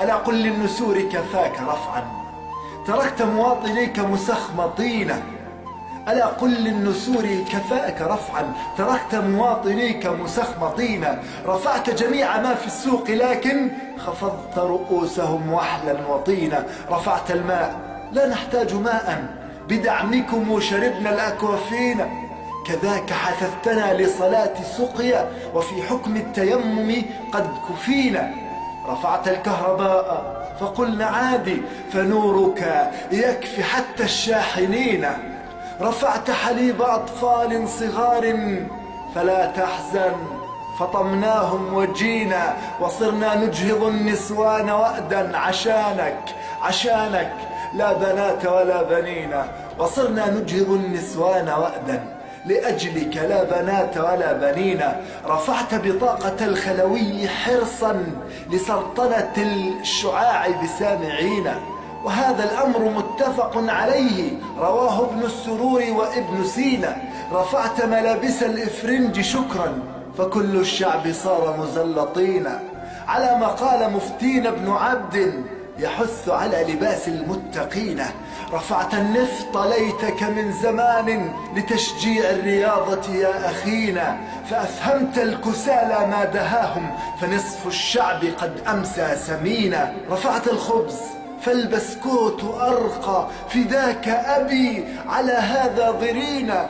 ألا قل للنسور كفاك رفعا تركت مواطنيك مسخمطين. ألا قل للنسور كفاك رفعا تركت مواطنيك مسخمطين. رفعت جميع ما في السوق لكن خفضت رؤوسهم وحلا وطينا. رفعت الماء لا نحتاج ماء بدعمكم شربنا الأكوافين. كذاك حثثتنا لصلاة سقيا وفي حكم التيمم قد كفينا. رفعت الكهرباء فقلنا عادي فنورك يكفي حتى الشاحنين. رفعت حليب أطفال صغار فلا تحزن فطمناهم وجينا. وصرنا نجهض النسوان وأدا عشانك لا بنات ولا بنينا. وصرنا نجهض النسوان وأدا لأجلك لا بنات ولا بنينا. رفعت بطاقة الخلوي حرصا لسلطنة الشعاع بسامعينا. وهذا الأمر متفق عليه رواه ابن السرور وابن سينا. رفعت ملابس الإفرنج شكرا فكل الشعب صار مزلطين. على ما قال مفتين ابن عبد يحث على لباس المتقين. رفعت النفط ليتك من زمان لتشجيع الرياضة يا أخينا. فأفهمت الكسالى ما دهاهم فنصف الشعب قد أمسى سمينا. رفعت الخبز فالبسكوت أرقى فداك أبي على هذا ضرينا.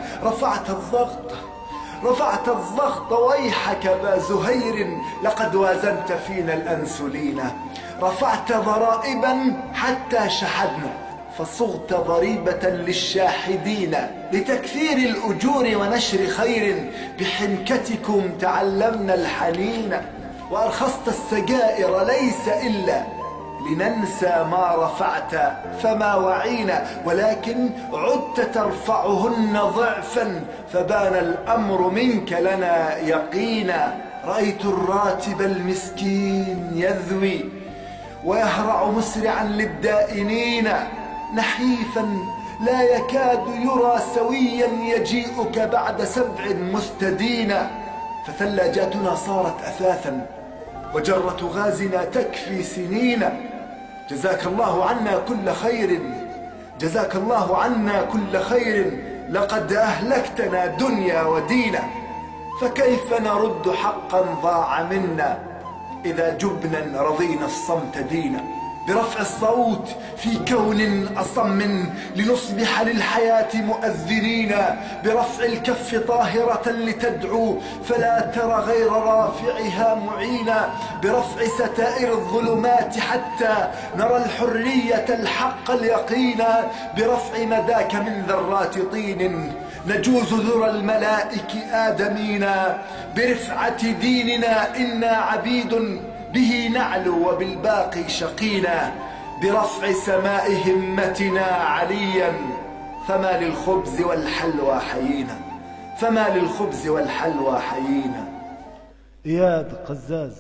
رفعت الضغط ويحك با زهير لقد وازنت فينا الأنسولين. رفعت ضرائبا حتى شحدنا فصغت ضريبة للشاحدين. لتكثير الأجور ونشر خير بحنكتكم تعلمنا الحنين. وأرخصت السجائر ليس إلا لننسى ما رفعت فما وعينا. ولكن عدت ترفعهن ضعفا فبان الأمر منك لنا يقينا. رأيت الراتب المسكين يذوي ويهرع مسرعا للدائنين. نحيفا لا يكاد يرى سويا يجيئك بعد 7 مستدين. فثلاجاتنا صارت أثاثا وجرة غازنا تكفي سنين. جزاك الله عنا كل خير جزاك الله عنا كل خير لقد أهلكتنا دنيا ودينا. فكيف نرد حقا ضاع منا إذا جبنا رضينا الصمت دينا. برفع الصوت في كون أصم لنصبح للحياة مؤذنين. برفع الكف طاهرة لتدعو فلا ترى غير رافعها معينا. برفع ستائر الظلمات حتى نرى الحرية الحق اليقينا. برفع مداك من ذرات طين نجوز ذرى الملائك آدمينا. برفعة ديننا إنا عبيد به نعلو وبالباقي شقينا. برفع سماء همتنا عليا فما للخبز والحلوى حيينا. إياد قزاز.